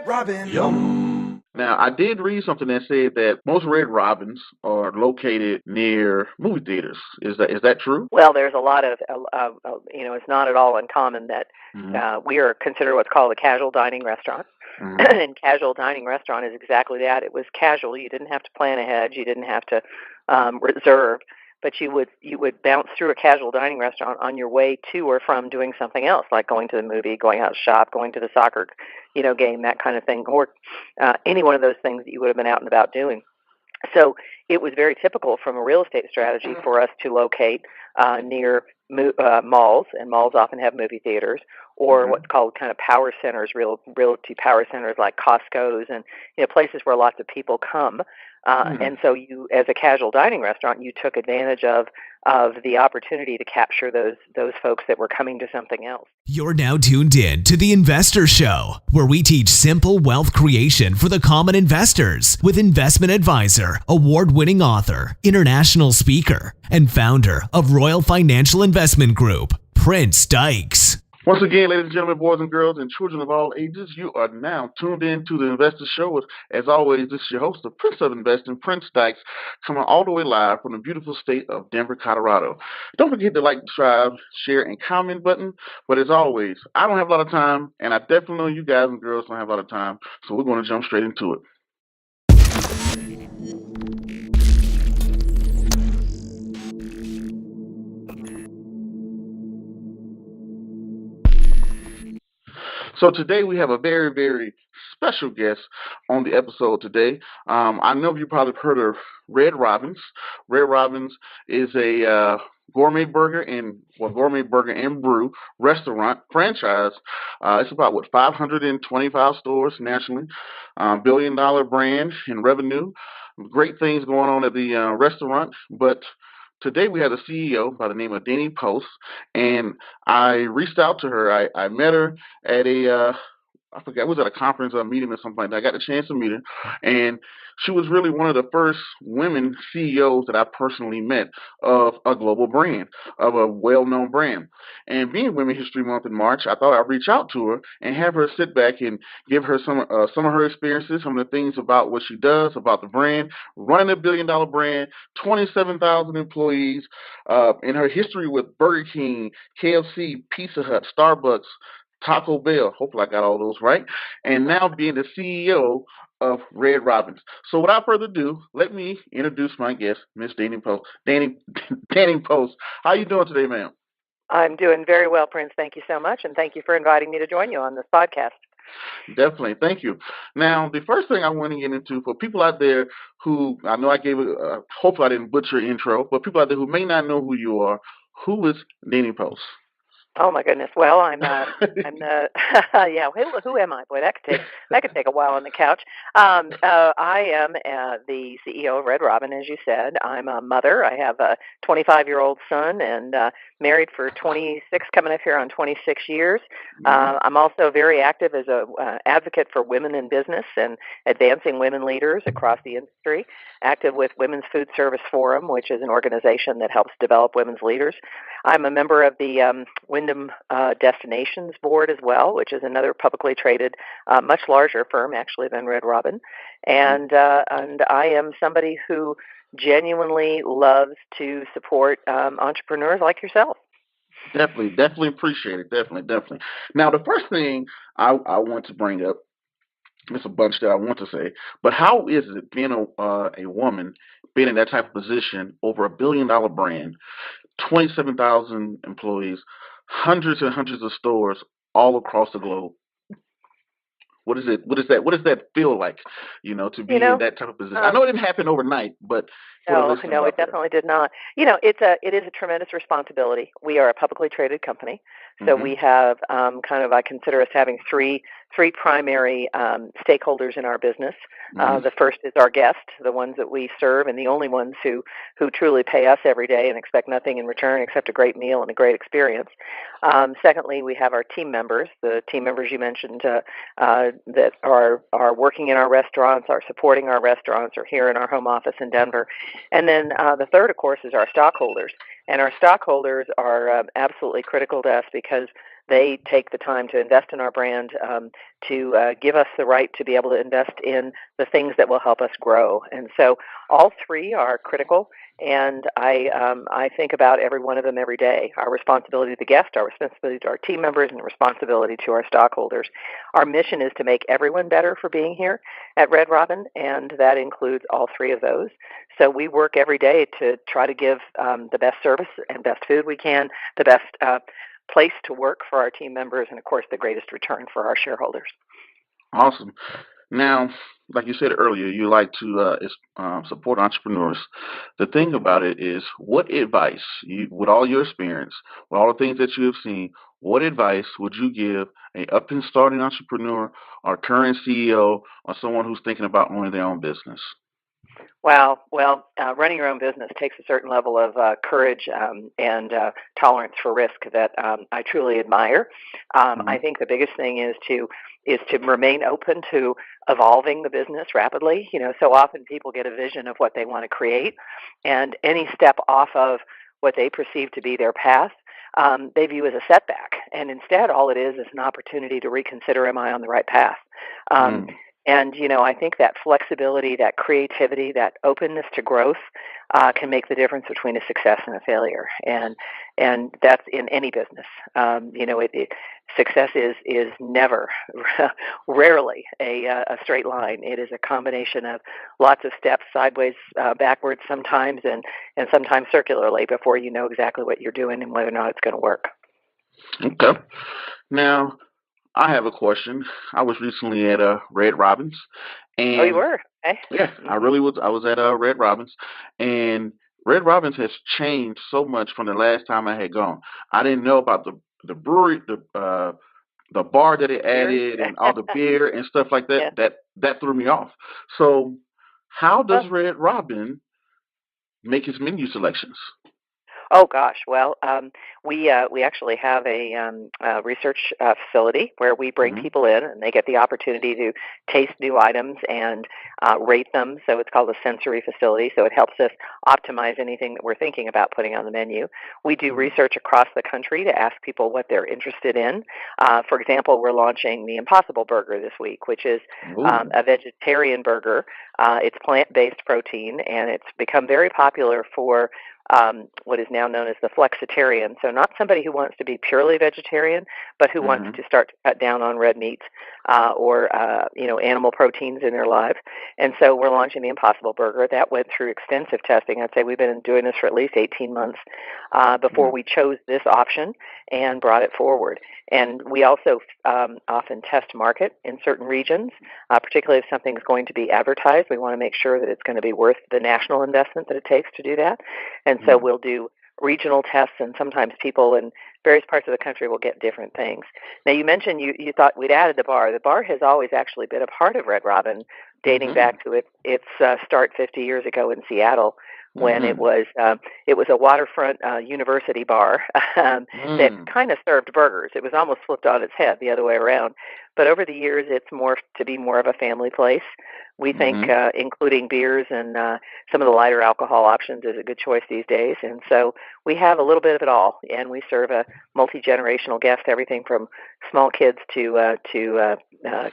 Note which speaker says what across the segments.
Speaker 1: Robin. Yum.
Speaker 2: Now, I did read something that said that most Red Robins are located near movie theaters. Is that true?
Speaker 3: Well, there's a lot of, it's not at all uncommon that we are considered what's called a casual dining restaurant. And casual dining restaurant is exactly that. It was casual. You didn't have to plan ahead. You didn't have to reserve. But you would bounce through a casual dining restaurant on your way to or from doing something else, like going to the movie, going out to shop, going to the soccer, game, that kind of thing, or any one of those things that you would have been out and about doing. So it was very typical from a real estate strategy for us to locate near malls, and malls often have movie theaters, or what's called kind of power centers, realty power centers like Costco's, and places where lots of people come. And so you, as a casual dining restaurant, you took advantage of the opportunity to capture those folks that were coming to something else.
Speaker 1: You're now tuned in to The Investor Show, where we teach simple wealth creation for the common investors with investment advisor, award-winning author, international speaker, and founder of Royal Financial Investment Group, Prince Dykes.
Speaker 2: Once again, ladies and gentlemen, boys and girls, and children of all ages, you are now tuned in to the Investor Show. As always, this is your host, the Prince of Investing, Prince Dykes, coming all the way live from the beautiful state of Denver, Colorado. Don't forget to like, subscribe, share, and comment button. But as always, I don't have a lot of time, and I definitely know you guys and girls don't have a lot of time, so we're going to jump straight into it. So today we have a very, very special guest on the episode today. I know you've probably heard of Red Robins. Red Robins is a gourmet burger and brew restaurant franchise. It's about 525 stores nationally, billion-dollar brand in revenue. Great things going on at the restaurant, but today we have a CEO by the name of Denny Post, and I reached out to her. I met her at I forget, it was at a conference or a meeting or something like that. I got the chance to meet her, and she was really one of the first women CEOs that I personally met of a global brand, of a well-known brand. And being Women's History Month in March, I thought I'd reach out to her and have her sit back and give her some of her experiences, some of the things about what she does, about the brand, running a billion-dollar brand, 27,000 employees, in her history with Burger King, KFC, Pizza Hut, Starbucks, Taco Bell, hopefully I got all those right, and now being the CEO of Red Robins. So without further ado, let me introduce my guest, Miss Denny Post. Denny Post, how you doing today, ma'am?
Speaker 3: I'm doing very well, Prince. Thank you so much, and thank you for inviting me to join you on this podcast.
Speaker 2: Definitely. Thank you. Now, the first thing I want to get into for people out there who, I know I gave it, hopefully I didn't butcher your intro, but people out there who may not know who you are, who is Denny Post?
Speaker 3: Oh my goodness! Well, I'm the yeah. Who am I? Boy, that could take a while on the couch. I am the CEO of Red Robin, as you said. I'm a mother. I have a 25-year-old son, and married for 26, coming up here on 26 years. I'm also very active as a advocate for women in business and advancing women leaders across the industry. Active with Women's Food Service Forum, which is an organization that helps develop women's leaders. I'm a member of the Wyndham Destinations Board as well, which is another publicly traded, much larger firm actually than Red Robin. And I am somebody who genuinely loves to support entrepreneurs like yourself.
Speaker 2: Definitely appreciate it. Definitely. Now, the first thing I want to bring up, there's a bunch that I want to say, but how is it being a woman, being in that type of position over a billion-dollar brand, 27,000 employees, hundreds and hundreds of stores all across the globe? What is it? What does that feel like? To be in that type of position. I know it didn't happen overnight, but
Speaker 3: no, it definitely did not. It is a tremendous responsibility. We are a publicly traded company, so we have I consider us having three primary stakeholders in our business. The first is our guest, the ones that we serve, and the only ones who truly pay us every day and expect nothing in return except a great meal and a great experience. Secondly, we have our team members, the team members you mentioned that are working in our restaurants, are supporting our restaurants, or here in our home office in Denver. And then the third, of course, is our stockholders. And our stockholders are absolutely critical to us because they take the time to invest in our brand, to give us the right to be able to invest in the things that will help us grow. And so all three are critical. And I think about every one of them every day. Our responsibility to the guest, our responsibility to our team members, and responsibility to our stockholders. Our mission is to make everyone better for being here at Red Robin, and that includes all three of those. So we work every day to try to give the best service and best food we can, the best place to work for our team members, and of course the greatest return for our shareholders.
Speaker 2: Awesome. Now, like you said earlier, you like to support entrepreneurs. The thing about it is, what advice, with all your experience, with all the things that you have seen, what advice would you give a up and starting entrepreneur or current CEO or someone who's thinking about owning their own business?
Speaker 3: Well, running your own business takes a certain level of courage and tolerance for risk that I truly admire. I think the biggest thing is to remain open to evolving the business rapidly. So often people get a vision of what they want to create, and any step off of what they perceive to be their path, they view as a setback. And instead, all it is an opportunity to reconsider, am I on the right path? And, I think that flexibility, that creativity, that openness to growth can make the difference between a success and a failure. And that's in any business. Success is never, rarely a straight line. It is a combination of lots of steps, sideways, backwards sometimes, and sometimes circularly before you know exactly what you're doing and whether or not it's going to work.
Speaker 2: Okay. Now, I have a question. I was recently at Red Robin's, and
Speaker 3: oh, you were? Okay.
Speaker 2: Yeah, I really was. I was at Red Robin's, and Red Robin's has changed so much from the last time I had gone. I didn't know about the brewery, the bar that it added, and all the beer and stuff like that.
Speaker 3: Yeah.
Speaker 2: That threw me off. So, how does Red Robin make its menu selections?
Speaker 3: Oh gosh, well, we actually have a research facility where we bring people in, and they get the opportunity to taste new items and rate them. So it's called a sensory facility. So it helps us optimize anything that we're thinking about putting on the menu. We do research across the country to ask people what they're interested in. For example, we're launching the Impossible Burger this week, which is a vegetarian burger. It's plant-based protein, and it's become very popular for what is now known as the flexitarian. So not somebody who wants to be purely vegetarian, but who wants to start to cut down on red meats or animal proteins in their lives. And so we're launching the Impossible Burger. That went through extensive testing. I'd say we've been doing this for at least 18 months before we chose this option and brought it forward. And we also often test market in certain regions, particularly if something's going to be advertised. We want to make sure that it's going to be worth the national investment that it takes to do that. And so we'll do regional tests, and sometimes people in various parts of the country will get different things. Now, you mentioned you thought we'd added the bar. The bar has always actually been a part of Red Robin, dating back to its start 50 years ago in Seattle, when it was a waterfront university bar that kind of served burgers. It was almost flipped on its head the other way around. But over the years, it's morphed to be more of a family place. We think including beers and some of the lighter alcohol options is a good choice these days. And so we have a little bit of it all, and we serve a multi-generational guest, everything from small kids to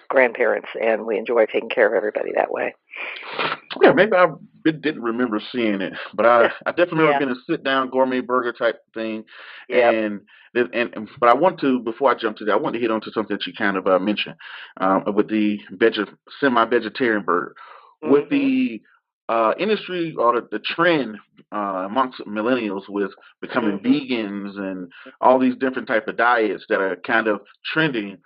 Speaker 3: grandparents, and we enjoy taking care of everybody that way.
Speaker 2: Yeah, maybe I didn't remember seeing it, but I definitely remember being a sit-down gourmet burger type thing. And but I want to, before I jump to that, I want to hit on to something that you kind of mentioned with the semi-vegetarian burger. With the industry or the trend amongst millennials with becoming vegans and all these different type of diets that are kind of trending,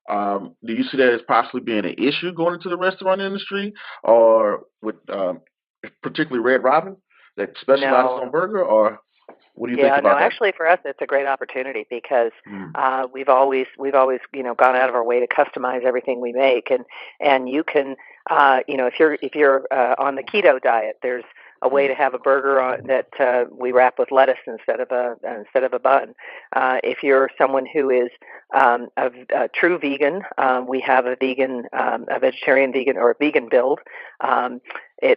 Speaker 2: do you see that as possibly being an issue going into the restaurant industry, or with particularly Red Robin that specializes on burger, or what do you think about that?
Speaker 3: Actually, for us, it's a great opportunity because we've always gone out of our way to customize everything we make, and you can if you're on the keto diet, there's a way to have a burger that we wrap with lettuce instead of a bun. If you're someone who is a true vegan, we have a vegetarian vegan or a vegan build. We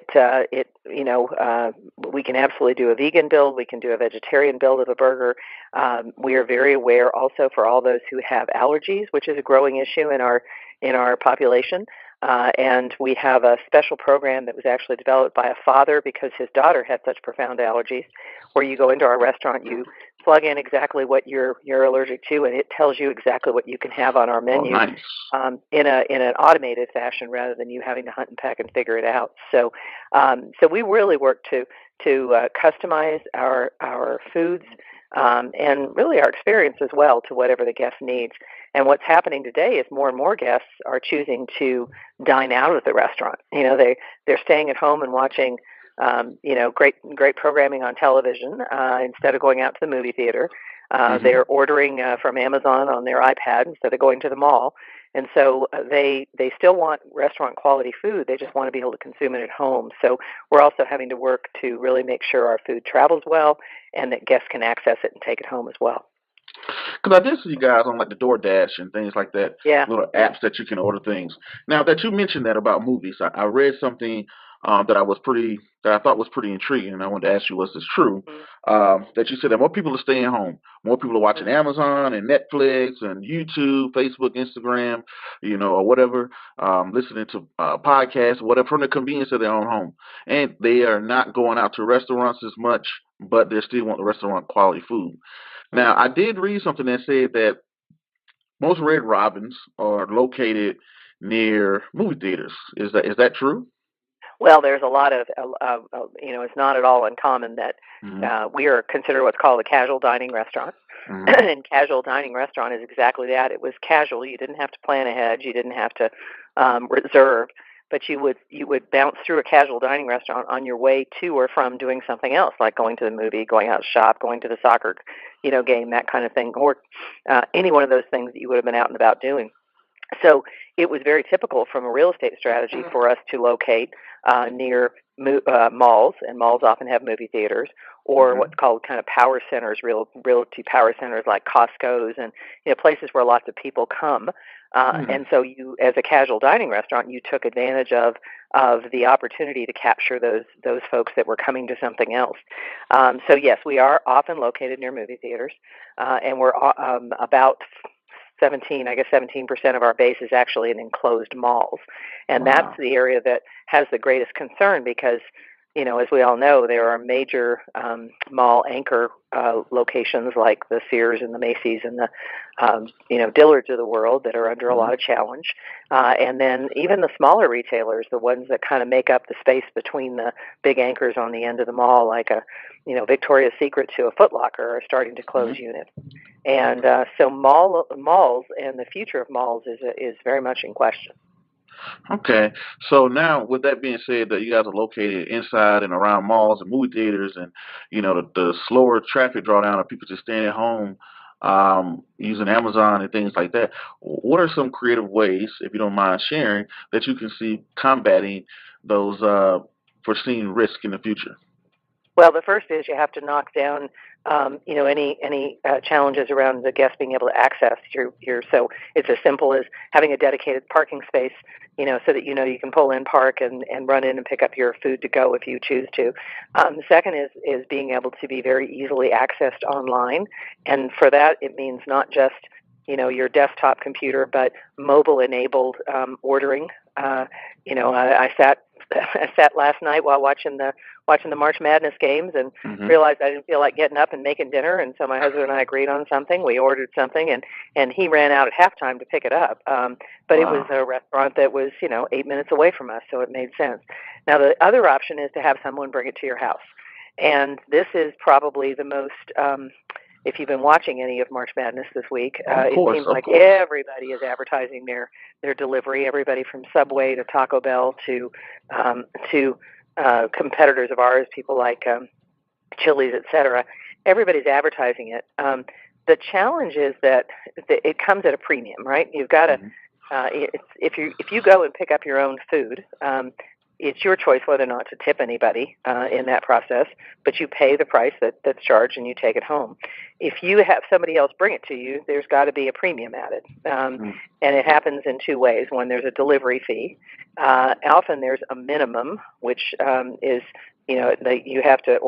Speaker 3: can absolutely do a vegan build. We can do a vegetarian build of a burger. We are very aware also for all those who have allergies, which is a growing issue in our population. And we have a special program that was actually developed by a father because his daughter had such profound allergies, where you go into our restaurant, you plug in exactly what you're allergic to, and it tells you exactly what you can have on our menu.
Speaker 2: Oh, nice.
Speaker 3: In an automated fashion rather than you having to hunt and peck and figure it out. So we really work to customize our foods and really our experience as well to whatever the guest needs. And what's happening today is more and more guests are choosing to dine out of the restaurant. They're staying at home and watching great programming on television instead of going out to the movie theater. They're ordering from Amazon on their iPad instead of going to the mall. And so they still want restaurant quality food. They just want to be able to consume it at home. So we're also having to work to really make sure our food travels well and that guests can access it and take it home as well.
Speaker 2: Because I did see you guys on like the DoorDash and things like that, little apps that you can order things. Now that you mentioned that about movies, I read something that I thought was pretty intriguing, and I wanted to ask you, was this true? That you said that more people are staying home, more people are watching Amazon and Netflix and YouTube, Facebook, Instagram, or whatever, listening to podcasts, whatever, from the convenience of their own home, and they are not going out to restaurants as much, but they still want the restaurant quality food. Now, I did read something that said that most Red Robins are located near movie theaters. Is that true?
Speaker 3: Well, there's a lot of, it's not at all uncommon that we are considered what's called a casual dining restaurant. And casual dining restaurant is exactly that. It was casual. You didn't have to plan ahead. You didn't have to reserve. But you would bounce through a casual dining restaurant on your way to or from doing something else, like going to the movie, going out to shop, going to the soccer, game, that kind of thing, or any one of those things that you would have been out and about doing. So it was very typical from a real estate strategy for us to locate near malls, and malls often have movie theaters, or what's called kind of power centers, realty power centers like Costco's, and places where lots of people come. And so you, as a casual dining restaurant, you took advantage of the opportunity to capture those folks that were coming to something else. So yes, we are often located near movie theaters, and we're about 17% of our base is actually in enclosed malls. And that's the area that has the greatest concern because, as we all know, there are major mall anchor locations like the Sears and the Macy's and the, Dillards of the world that are under a lot of challenge. And then even the smaller retailers, the ones that kind of make up the space between the big anchors on the end of the mall, like a, Victoria's Secret to a Foot Locker, are starting to close units. And so malls and the future of malls is very much in question.
Speaker 2: Okay, so now with that being said, that you guys are located inside and around malls and movie theaters, and the slower traffic drawdown of people just staying at home, using Amazon and things like that. What are some creative ways, if you don't mind sharing, that you can see combating those foreseen risks in the future?
Speaker 3: Well, the first is you have to knock down, any challenges around the guest being able to access your. So it's as simple as having a dedicated parking space, so that you can pull in, park, and run in and pick up your food to go if you choose to. The second is being able to be very easily accessed online, and for that it means not just your desktop computer, but mobile-enabled ordering. I sat last night while watching the March Madness games and realized I didn't feel like getting up and making dinner, and so my husband and I agreed on something. We ordered something, and he ran out at halftime to pick it up. But it was a restaurant that was 8 minutes away from us, so it made sense. Now the other option is to have someone bring it to your house, and this is probably the most. If you've been watching any of March Madness this week, it seems like everybody is advertising their delivery. Everybody from Subway to Taco Bell to competitors of ours, people like Chili's, etc. Everybody's advertising it. The challenge is that it comes at a premium, right? You've got to if you go and pick up your own food. it's your choice whether or not to tip anybody in that process, but you pay the price that's charged and you take it home. If you have somebody else bring it to you, there's got to be a premium added. And it happens in two ways. One, there's a delivery fee. Often there's a minimum, which is, you have to,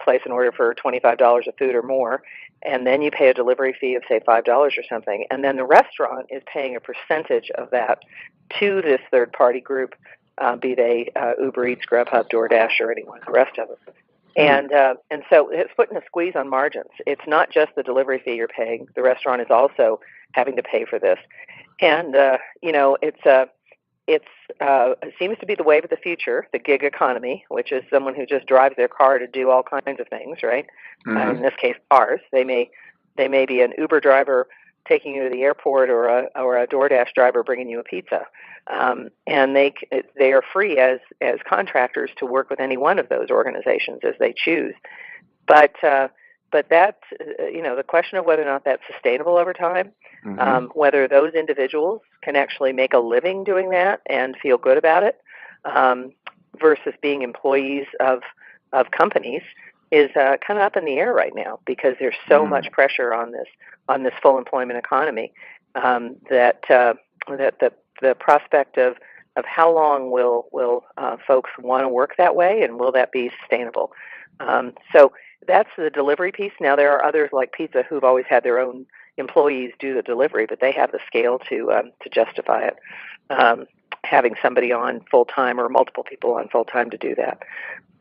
Speaker 3: place an order for $25 of food or more, and then you pay a delivery fee of, say, $5 or something. And then the restaurant is paying a percentage of that to this third-party group, be they Uber Eats, Grubhub, DoorDash, or anyone, the rest of them. And so it's putting a squeeze on margins. It's not just the delivery fee you're paying. The restaurant is also having to pay for this. And, it seems to be the wave of the future, the gig economy, which is someone who just drives their car to do all kinds of things, right? In this case, cars. They may be an Uber driver taking you to the airport, or a DoorDash driver bringing you a pizza, and they are free as contractors to work with any one of those organizations as they choose. But that, the question of whether or not that's sustainable over time, whether those individuals can actually make a living doing that and feel good about it, versus being employees of companies, is kind of up in the air right now, because there's so much pressure on this full employment economy, that the prospect of how long will folks want to work that way, and will that be sustainable? So that's the delivery piece. Now, there are others like pizza who've always had their own employees do the delivery, but they have the scale to justify it, having somebody on full time or multiple people on full time to do that.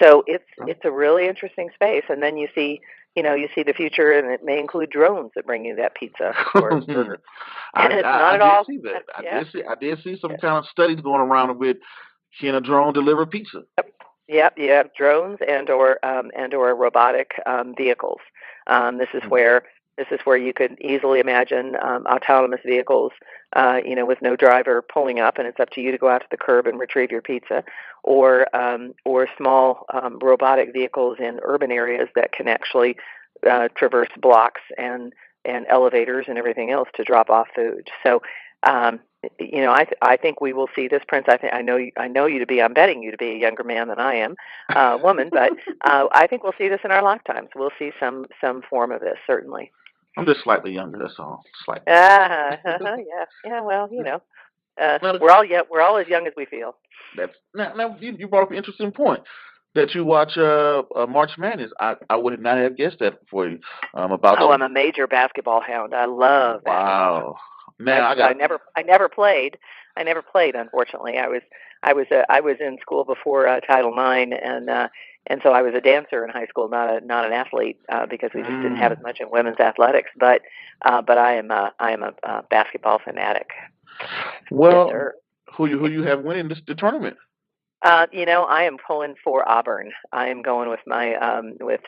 Speaker 3: So it's a really interesting space. And then you see the future, and it may include drones that bring you that pizza or burger. And it's not at all.
Speaker 2: See that. I did see some kind of studies going around with, can a drone deliver pizza?
Speaker 3: Yep, you have drones and or robotic vehicles. This is where you could easily imagine autonomous vehicles, with no driver pulling up, and it's up to you to go out to the curb and retrieve your pizza, or small robotic vehicles in urban areas that can actually traverse blocks and elevators and everything else to drop off food. So, I think we will see this, Prince. I know you to be. I'm betting you to be a younger man than I am, woman. But I think we'll see this in our lifetimes. We'll see some form of this, certainly.
Speaker 2: I'm just slightly younger. That's all. Slightly.
Speaker 3: Yeah. Well, we're all as young as we feel.
Speaker 2: Now you brought up an interesting point, that you watch March Madness. I would not have guessed that for you.
Speaker 3: I'm a major basketball hound. I love basketball.
Speaker 2: Wow. Man,
Speaker 3: I never played. Unfortunately, I was in school before Title IX, and so I was a dancer in high school, not an athlete, because we just didn't have as much in women's athletics. But I am a basketball fanatic.
Speaker 2: Well,
Speaker 3: yes,
Speaker 2: who you have winning the tournament?
Speaker 3: I am pulling for Auburn. I am going with my with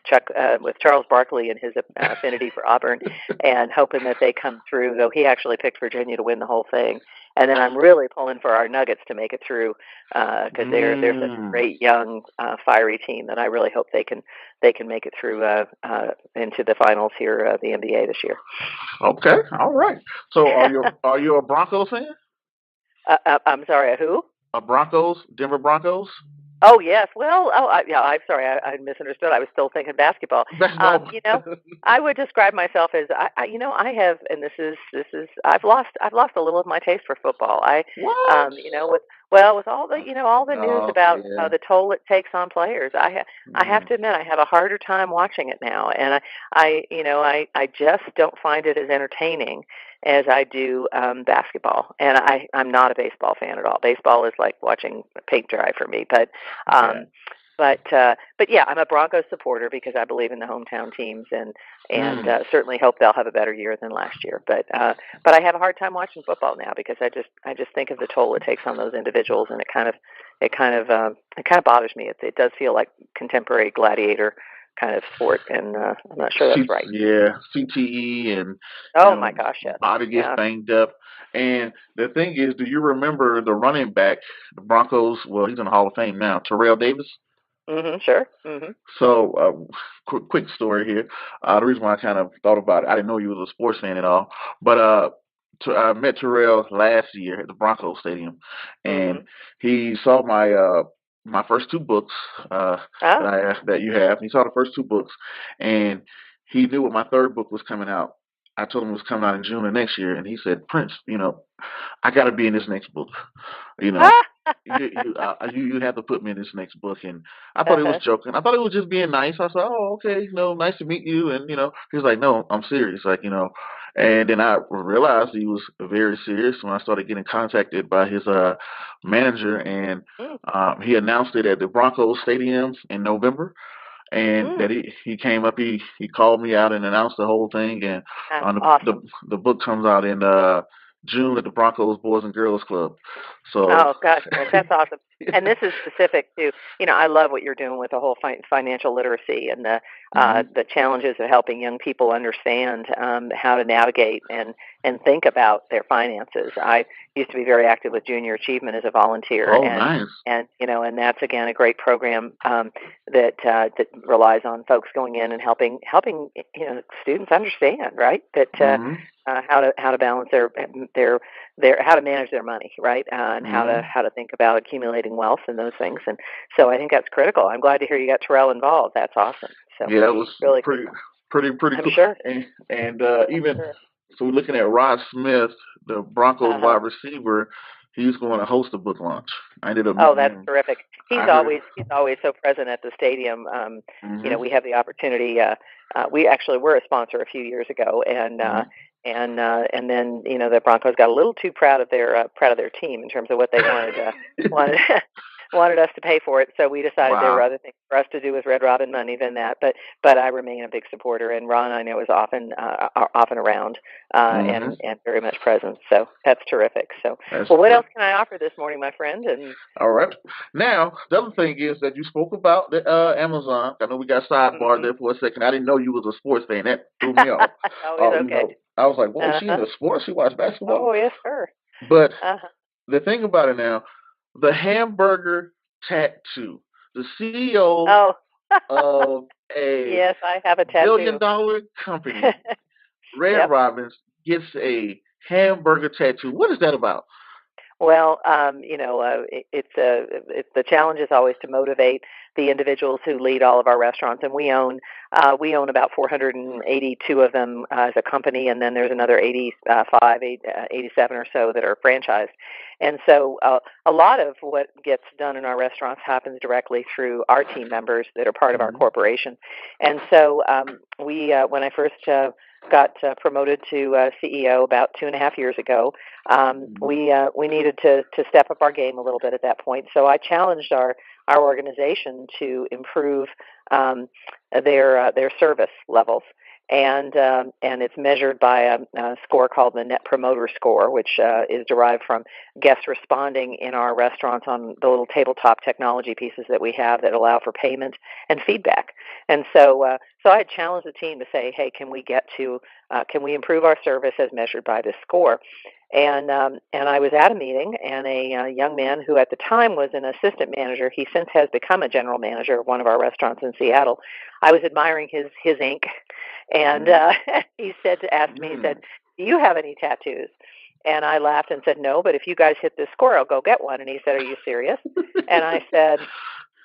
Speaker 3: Charles Barkley and his affinity for Auburn, and hoping that they come through. Though he actually picked Virginia to win the whole thing, and then I'm really pulling for our Nuggets to make it through, because they're such a great young fiery team that I really hope they can make it through into the finals here, the NBA this year.
Speaker 2: Okay, all right. So are you a Broncos fan?
Speaker 3: I'm sorry, who?
Speaker 2: Denver Broncos?
Speaker 3: Oh, yes. Well, I'm sorry. I misunderstood. I was still thinking basketball. I would describe myself as, I have, and this is, I've lost a little of my taste for football. With all the news about the toll it takes on players, I have to admit I have a harder time watching it now, and I just don't find it as entertaining as I do basketball. And I'm not a baseball fan at all. Baseball is like watching paint dry for me. But yeah, I'm a Broncos supporter because I believe in the hometown teams, and certainly hope they'll have a better year than last year. But I have a hard time watching football now, because I just think of the toll it takes on those individuals, and it kind of bothers me. It does feel like contemporary gladiator kind of sport, and I'm not sure that's right.
Speaker 2: Yeah, CTE and
Speaker 3: my gosh, yes.
Speaker 2: Body gets banged up. And the thing is, do you remember the running back, the Broncos? Well, he's in the Hall of Fame now, Terrell Davis.
Speaker 3: Sure.
Speaker 2: So, quick story here. The reason why I kind of thought about it, I didn't know you was a sports fan at all, but I met Terrell last year at the Broncos Stadium, and he saw my my first two books
Speaker 3: Oh.
Speaker 2: that you have. He saw the first two books, and he knew when my third book was coming out. I told him it was coming out in June of next year, and he said, "Prince, I got to be in this next book. You know, you have to put me in this next book." And I thought he was
Speaker 3: Uh-huh.
Speaker 2: joking. I thought he was just being nice. I said, "Oh, okay, nice to meet you." And he's like, "No, I'm serious." And then I realized he was very serious when I started getting contacted by his manager, and
Speaker 3: Mm,
Speaker 2: he announced it at the Broncos Stadium in November. And
Speaker 3: mm,
Speaker 2: that he came up, he called me out and announced the whole thing. And
Speaker 3: that's
Speaker 2: the
Speaker 3: awesome.
Speaker 2: the book comes out in June at the Broncos Boys and Girls Club. So
Speaker 3: Oh gosh, that's awesome. And this is specific to, I love what you're doing with the whole financial literacy and
Speaker 2: hmm
Speaker 3: the challenges of helping young people understand how to navigate and think about their finances. I used to be very active with Junior Achievement as a volunteer,
Speaker 2: oh,
Speaker 3: and
Speaker 2: nice.
Speaker 3: and that's again a great program that relies on folks going in and helping students understand, right, that
Speaker 2: hmm
Speaker 3: how to balance their how to manage their money, right, and
Speaker 2: hmm
Speaker 3: how to think about accumulating wealth and those things. And so I think that's critical. I'm glad to hear you got Terrell involved. That's awesome. So
Speaker 2: Yeah, that was
Speaker 3: really
Speaker 2: pretty
Speaker 3: cool.
Speaker 2: pretty
Speaker 3: I'm
Speaker 2: cool.
Speaker 3: sure.
Speaker 2: And
Speaker 3: I'm
Speaker 2: even
Speaker 3: sure.
Speaker 2: so, we're looking at Rod Smith, the Broncos
Speaker 3: Uh huh.
Speaker 2: wide receiver. He's going to host a book launch. I ended up
Speaker 3: Oh,
Speaker 2: meeting
Speaker 3: that's
Speaker 2: him.
Speaker 3: terrific.
Speaker 2: I heard.
Speaker 3: He's always so present at the stadium.
Speaker 2: hmm
Speaker 3: We have the opportunity. We actually were a sponsor a few years ago, and then the Broncos got a little too proud of their team in terms of what they wanted wanted us to pay for it. So we decided there were
Speaker 2: Wow.
Speaker 3: other things for us to do with Red Robin money than that. But I remain a big supporter, and Ron I know is often around
Speaker 2: hmm
Speaker 3: and very much present. So that's terrific. So
Speaker 2: That's
Speaker 3: well, what
Speaker 2: great.
Speaker 3: else can I offer this morning, my friend? And
Speaker 2: All right. Now, the other thing is that you spoke about the Amazon. I know we got sidebarred
Speaker 3: mhm.
Speaker 2: there for a second. I didn't know you was a sports fan. That threw me off.
Speaker 3: Always
Speaker 2: You
Speaker 3: okay.
Speaker 2: know, I was like, "Whoa, she
Speaker 3: Uh-huh.
Speaker 2: into sports? She watch basketball?"
Speaker 3: Oh, yes, sir.
Speaker 2: But
Speaker 3: Uh-huh.
Speaker 2: the thing about it now, the hamburger tattoo. The CEO
Speaker 3: Oh,
Speaker 2: of a
Speaker 3: yes, I have a
Speaker 2: billion
Speaker 3: tattoo.
Speaker 2: dollar company, Red
Speaker 3: Yep.
Speaker 2: Robins, gets a hamburger tattoo. What is that about?
Speaker 3: Well, it's the challenge is always to motivate the individuals who lead all of our restaurants, and we own about 482 of them as a company, and then there's another 87 or so that are franchised. And so a lot of what gets done in our restaurants happens directly through our team members that are part of our
Speaker 2: hmm
Speaker 3: corporation. And so when I first got promoted to CEO about 2.5 years ago, we needed to step up our game a little bit at that point. So I challenged our organization to improve their service levels, and it's measured by a score called the Net Promoter Score, which is derived from guests responding in our restaurants on the little tabletop technology pieces that we have that allow for payment and feedback. And so I had challenged the team to say, hey, can we improve our service as measured by this score? And I was at a meeting, and a young man who at the time was an assistant manager, he since has become a general manager of one of our restaurants in Seattle. I was admiring his ink, and
Speaker 2: hmm
Speaker 3: asked me, he said, "Do you have any tattoos?" And I laughed and said, "No, but if you guys hit this score, I'll go get one." And he said, "Are you serious?" And I said,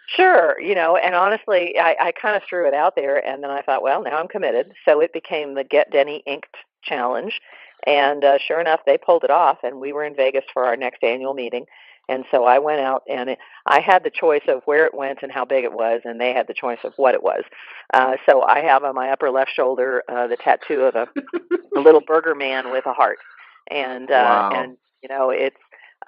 Speaker 3: "Sure." And honestly, I kind of threw it out there, and then I thought, well, now I'm committed. So it became the Get Denny Inked Challenge. And sure enough, they pulled it off, and we were in Vegas for our next annual meeting. And so I went out, and I had the choice of where it went and how big it was, and they had the choice of what it was. So I have on my upper left shoulder the tattoo of a little burger man with a heart,
Speaker 2: Wow.
Speaker 3: and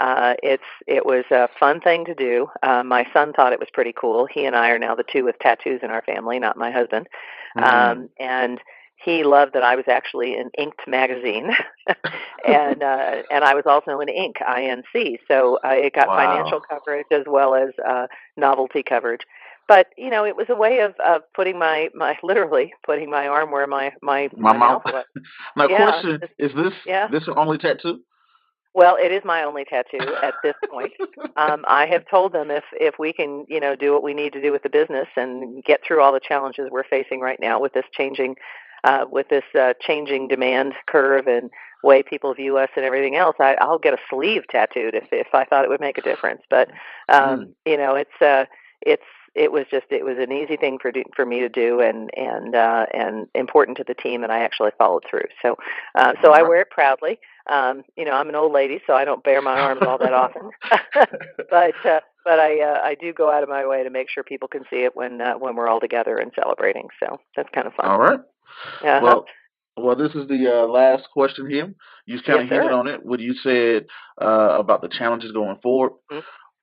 Speaker 3: it was a fun thing to do. My son thought it was pretty cool. He and I are now the two with tattoos in our family, not my husband.
Speaker 2: Mm.
Speaker 3: And he loved that I was actually in Inked magazine, and I was also in Inc. INC. So it got
Speaker 2: Wow.
Speaker 3: financial coverage as well as novelty coverage. But it was a way of putting my literally putting my arm where
Speaker 2: My
Speaker 3: my
Speaker 2: mouth.
Speaker 3: mouth was.
Speaker 2: Now,
Speaker 3: Yeah,
Speaker 2: question: Is this
Speaker 3: yeah.
Speaker 2: this your only tattoo?
Speaker 3: Well, it is my only tattoo at this point. I have told them if we can, do what we need to do with the business and get through all the challenges we're facing right now with this changing changing demand curve and way people view us and everything else, I'll get a sleeve tattooed if I thought it would make a difference. But it was an easy thing for me to do, and important to the team, and I actually followed through. So I wear it proudly. I'm an old lady, so I don't bare my arms all that often. But I do go out of my way to make sure people can see it when we're all together and celebrating. So that's kind of fun.
Speaker 2: All right.
Speaker 3: Uh-huh.
Speaker 2: Well, this is the last question here. You kind of hinted on it when you said about the challenges going forward. Mm-hmm.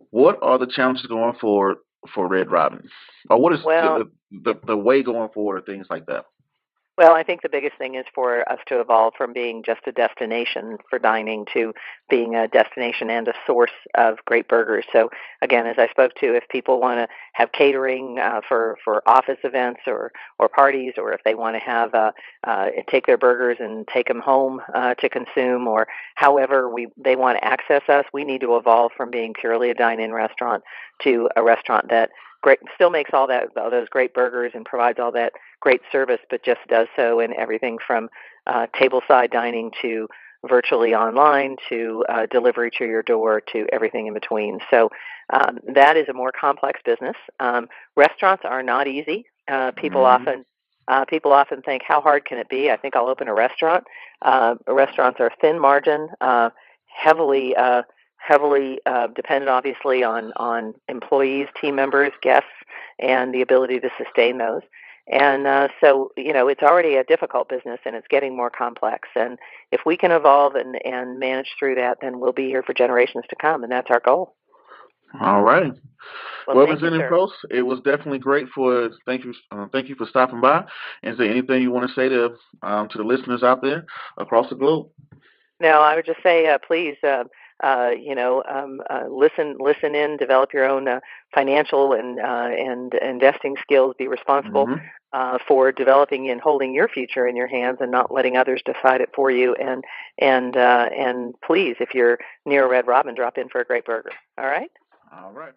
Speaker 2: What are the challenges going forward for Red Robin? Or what is the way going forward, or things like that?
Speaker 3: Well, I think the biggest thing is for us to evolve from being just a destination for dining to being a destination and a source of great burgers. So, again, as I spoke to, if people want to have catering for office events or parties, or if they want to have take their burgers and take them home to consume, or however they want to access us, we need to evolve from being purely a dine-in restaurant to a restaurant that still makes all those great burgers and provides all that great service, but just does so in everything from tableside dining to virtually online to delivery to your door to everything in between. So that is a more complex business. Restaurants are not easy. People often think, how hard can it be? I think I'll open a restaurant. Restaurants are thin margin, heavily dependent, obviously, on employees, team members, guests, and the ability to sustain those. And so, it's already a difficult business, and it's getting more complex. And if we can evolve and manage through that, then we'll be here for generations to come, and that's our goal.
Speaker 2: All right. Well, Ms. Denny Post, it was definitely great. Thank you for stopping by. And is there anything you want to say to the listeners out there across the globe?
Speaker 3: No, I would just say, please, listen in, develop your own financial and investing skills. Be responsible for developing and holding your future in your hands, and not letting others decide it for you. And please, if you're near Red Robin, drop in for a great burger. All right.
Speaker 2: All right.